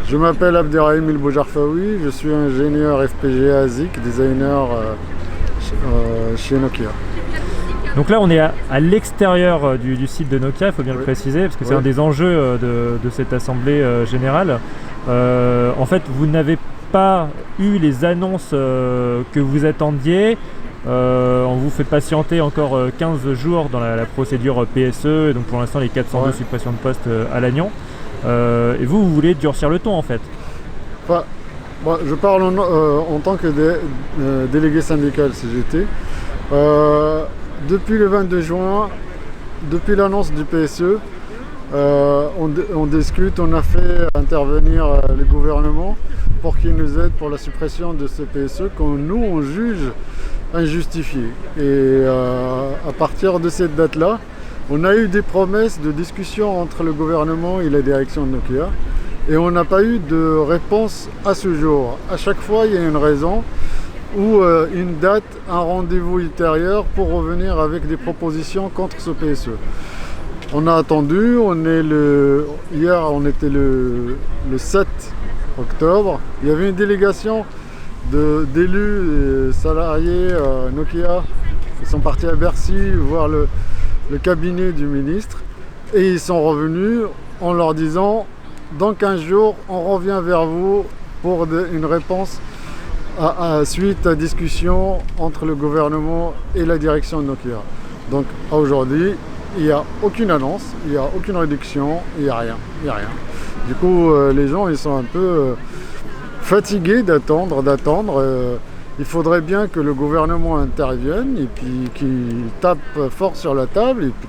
Je m'appelle Abderrahim El Boujarfaoui, je suis ingénieur FPGA ASIC, designer chez Nokia. Donc là, on est à l'extérieur du site de Nokia, il faut bien le préciser, parce que c'est un des enjeux de cette assemblée générale. En fait, vous n'avez pas eu les annonces que vous attendiez. On vous fait patienter encore 15 jours dans la procédure PSE, et donc pour l'instant les 402 suppressions de postes à Lannion. Et vous voulez durcir le ton en fait. Enfin, moi, je parle en tant que délégué syndical CGT. Depuis le 22 juin, depuis l'annonce du PSE, on discute, on a fait intervenir le gouvernement pour qu'il nous aide pour la suppression de ce PSE qu'on nous on juge injustifié. Et à partir de cette date-là, on a eu des promesses de discussion entre le gouvernement et la direction de Nokia et on n'a pas eu de réponse à ce jour. À chaque fois, il y a une raison ou une date, un rendez-vous ultérieur pour revenir avec des propositions contre ce PSE. On a attendu, hier on était le 7 octobre, il y avait une délégation d'élus et salariés Nokia, ils sont partis à Bercy voir le cabinet du ministre et ils sont revenus en leur disant dans 15 jours on revient vers vous pour une réponse suite à discussion entre le gouvernement et la direction de Nokia. Donc aujourd'hui il n'y a aucune annonce, il n'y a aucune réduction, il n'y a rien. Du coup les gens ils sont un peu fatigués d'attendre. Il faudrait bien que le gouvernement intervienne et puis qu'il tape fort sur la table et puis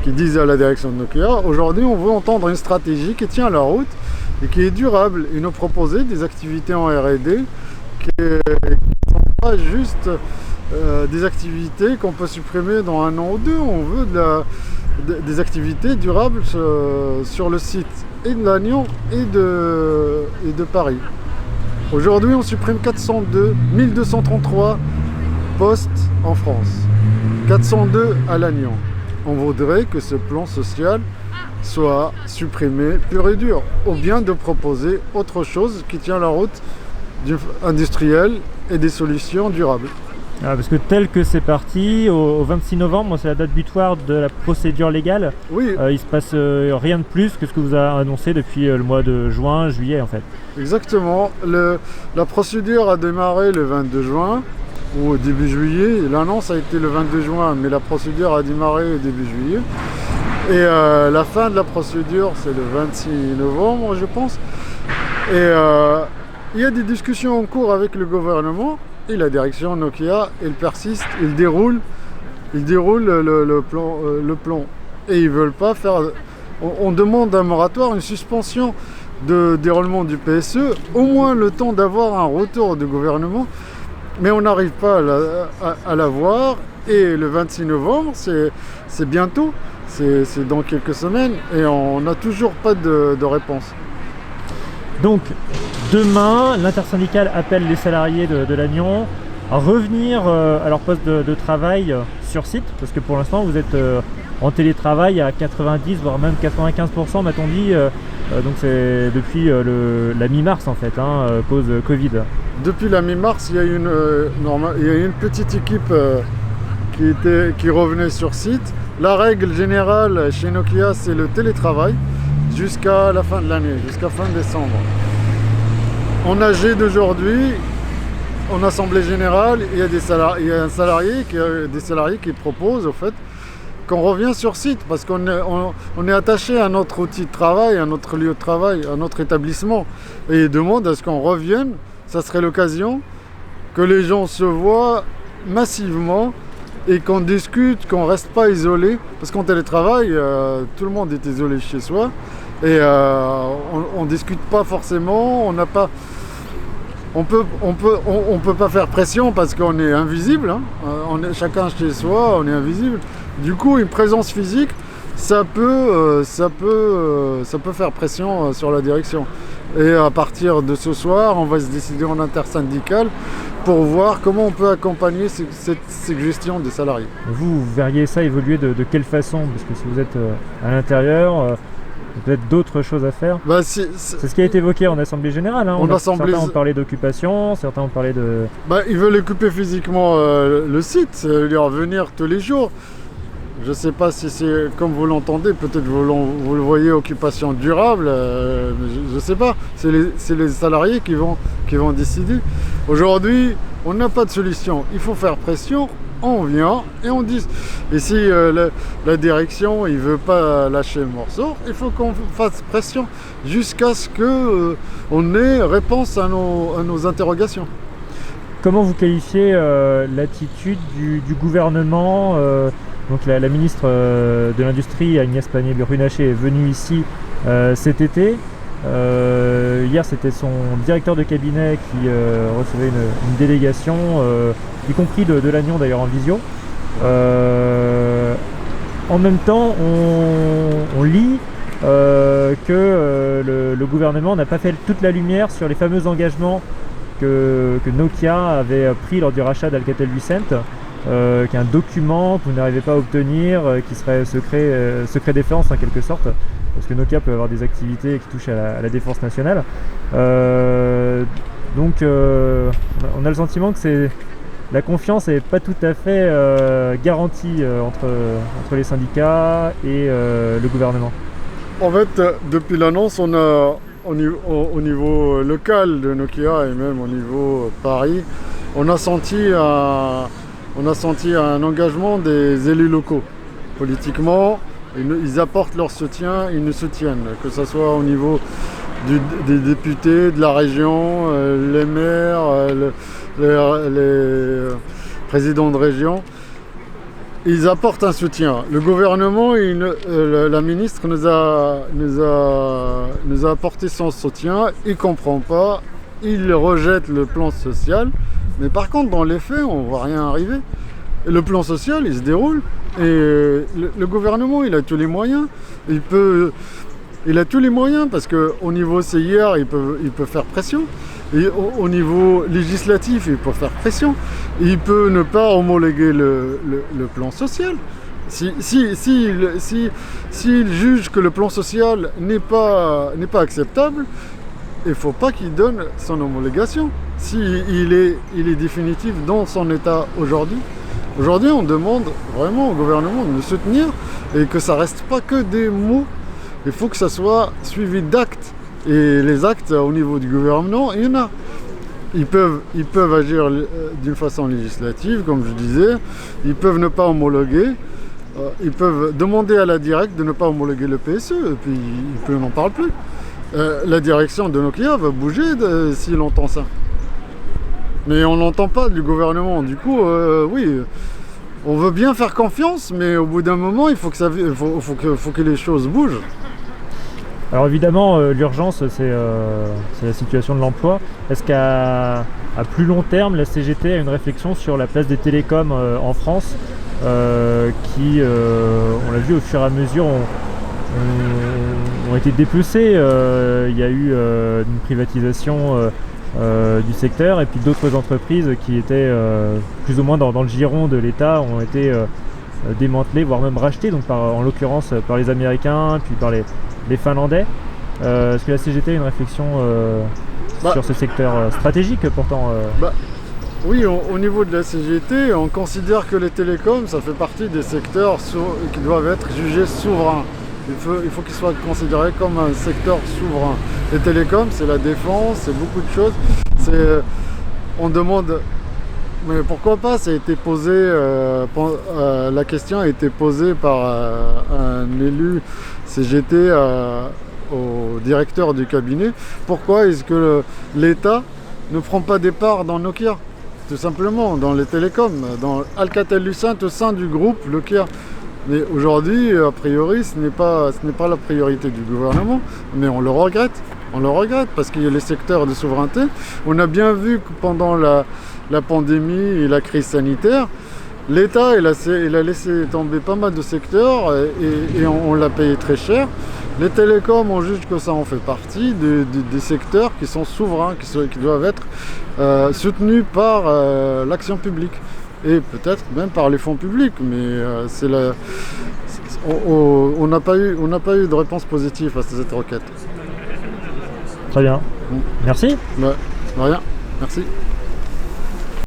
qu'il dise à la direction de Nokia, aujourd'hui on veut entendre une stratégie qui tient la route et qui est durable. Et nous proposer des activités en R&D qui ne sont pas juste des activités qu'on peut supprimer dans 1 an ou 2. On veut des activités durables sur le site et de Lannion et de Paris. Aujourd'hui, on supprime 1233 postes en France, 402 à Lannion. On voudrait que ce plan social soit supprimé pur et dur, ou bien de proposer autre chose qui tient la route industrielle et des solutions durables. Parce que tel que c'est parti, au 26 novembre, c'est la date butoir de la procédure légale. Oui. Il ne se passe rien de plus que ce que vous avez annoncé depuis le mois de juin, juillet en fait. Exactement. La procédure a démarré le 22 juin ou au début juillet. L'annonce a été le 22 juin, mais la procédure a démarré au début juillet. Et la fin de la procédure, c'est le 26 novembre, je pense. Et il y a des discussions en cours avec le gouvernement. Et la direction Nokia, elle persiste, il déroule le plan. Et ils veulent pas faire. On demande un moratoire, une suspension de déroulement du PSE, au moins le temps d'avoir un retour du gouvernement. Mais on n'arrive pas à l'avoir. Et le 26 novembre, c'est bientôt, c'est dans quelques semaines, et on n'a toujours pas de réponse. Donc demain, l'intersyndicale appelle les salariés de Lannion à revenir à leur poste de travail sur site, parce que pour l'instant vous êtes en télétravail à 90 voire même 95% m'a-t-on dit, donc c'est depuis la mi-mars en fait, cause Covid. Depuis la mi-mars, il y a une petite équipe qui revenait sur site. La règle générale chez Nokia, c'est le télétravail jusqu'à la fin de l'année, jusqu'à fin décembre. En AG d'aujourd'hui, en assemblée générale, il y a des salariés qui proposent au fait qu'on revient sur site parce qu'on est attaché à notre outil de travail, à notre lieu de travail, à notre établissement. Et ils demandent à ce qu'on revienne. Ça serait l'occasion que les gens se voient massivement et qu'on discute, qu'on ne reste pas isolé. Parce qu'en télétravail, tout le monde est isolé chez soi. Et on discute pas forcément, on peut pas faire pression parce qu'on est invisible, on est chacun chez soi, on est invisible. Du coup, une présence physique, ça peut faire pression sur la direction. Et à partir de ce soir, on va se décider en intersyndicale pour voir comment on peut accompagner cette gestion des salariés. Vous verriez ça évoluer de quelle façon? Parce que si vous êtes à l'intérieur, peut-être d'autres choses à faire. C'est ce qui a été évoqué en Assemblée Générale. Hein. Certains ont parlé d'occupation, certains ont parlé de... Ils veulent occuper physiquement le site, leur venir tous les jours. Je ne sais pas si c'est comme vous l'entendez, peut-être vous le voyez, occupation durable, je ne sais pas. C'est les salariés qui vont décider. Aujourd'hui, on n'a pas de solution. Il faut faire pression, on vient et on dit. Et si la direction ne veut pas lâcher le morceau, il faut qu'on fasse pression jusqu'à ce qu'on ait réponse à nos interrogations. Comment vous qualifiez l'attitude du gouvernement donc la ministre de l'Industrie, Agnès Pannier-Runacher, est venue ici cet été. Hier, c'était son directeur de cabinet qui recevait une délégation, y compris de Lannion d'ailleurs en visio. En même temps, on lit que le gouvernement n'a pas fait toute la lumière sur les fameux engagements que Nokia avait pris lors du rachat d'Alcatel-Lucent. Qu'un document que vous n'arrivez pas à obtenir, qui serait secret défense en quelque sorte, parce que Nokia peut avoir des activités qui touchent à la défense nationale. Donc on a le sentiment que la confiance n'est pas tout à fait garantie entre les syndicats et le gouvernement. En fait, depuis l'annonce, on a au niveau local de Nokia et même au niveau Paris, on a senti un engagement des élus locaux. Politiquement, ils apportent leur soutien, ils nous soutiennent, que ce soit au niveau des députés, de la région, les maires, les présidents de région. Ils apportent un soutien. Le gouvernement, la ministre nous a apporté son soutien. Il ne comprend pas, il rejette le plan social. Mais par contre, dans les faits, on ne voit rien arriver. Et le plan social, il se déroule. Et le gouvernement, il a tous les moyens. Il a tous les moyens parce qu'au niveau CIR, il peut faire pression. Et au niveau législatif, il peut faire pression. Il peut ne pas homologuer le plan social. S'il juge que le plan social n'est pas acceptable, il ne faut pas qu'il donne son homologation. S'il est définitif dans son état aujourd'hui. Aujourd'hui, on demande vraiment au gouvernement de nous soutenir et que ça ne reste pas que des mots. Il faut que ça soit suivi d'actes. Et les actes au niveau du gouvernement, il y en a. Ils peuvent agir d'une façon législative, comme je disais. Ils peuvent ne pas homologuer. Ils peuvent demander à la directe de ne pas homologuer le PSE. Et puis, on n'en parle plus. La direction de Nokia va bouger s'il entend ça. Mais on n'entend pas du gouvernement. Du coup, oui, on veut bien faire confiance, mais au bout d'un moment, il faut que les choses bougent. Alors évidemment, l'urgence, c'est la situation de l'emploi. Est-ce qu'à plus long terme, la CGT a une réflexion sur la place des télécoms en France qui, on l'a vu au fur et à mesure, ont été dépecés. Il y a eu une privatisation du secteur et puis d'autres entreprises qui étaient plus ou moins dans le giron de l'État ont été démantelées, voire même rachetées, donc en l'occurrence par les Américains, puis par les Finlandais. Est-ce que la CGT a une réflexion sur ce secteur stratégique pourtant Oui, au niveau de la CGT, on considère que les télécoms, ça fait partie des secteurs qui doivent être jugés souverains. Il faut qu'ils soient considérés comme un secteur souverain. Les télécoms, c'est la défense, c'est beaucoup de choses. On demande, mais pourquoi pas, ça a été posé, la question a été posée par un élu CGT au directeur du cabinet. Pourquoi est-ce que l'État ne prend pas des parts dans Nokia ? Tout simplement, dans les télécoms, dans Alcatel-Lucent au sein du groupe Nokia. Mais aujourd'hui, a priori, ce n'est pas la priorité du gouvernement, mais on le regrette. On le regrette parce qu'il y a les secteurs de souveraineté. On a bien vu que pendant la pandémie et la crise sanitaire, l'État il a laissé tomber pas mal de secteurs et on l'a payé très cher. Les télécoms, on juge que ça en fait partie des secteurs qui sont souverains, qui doivent être soutenus par l'action publique. Et peut-être même par les fonds publics, mais On n'a pas eu de réponse positive à cette requête. Très bien. Merci. De rien, merci.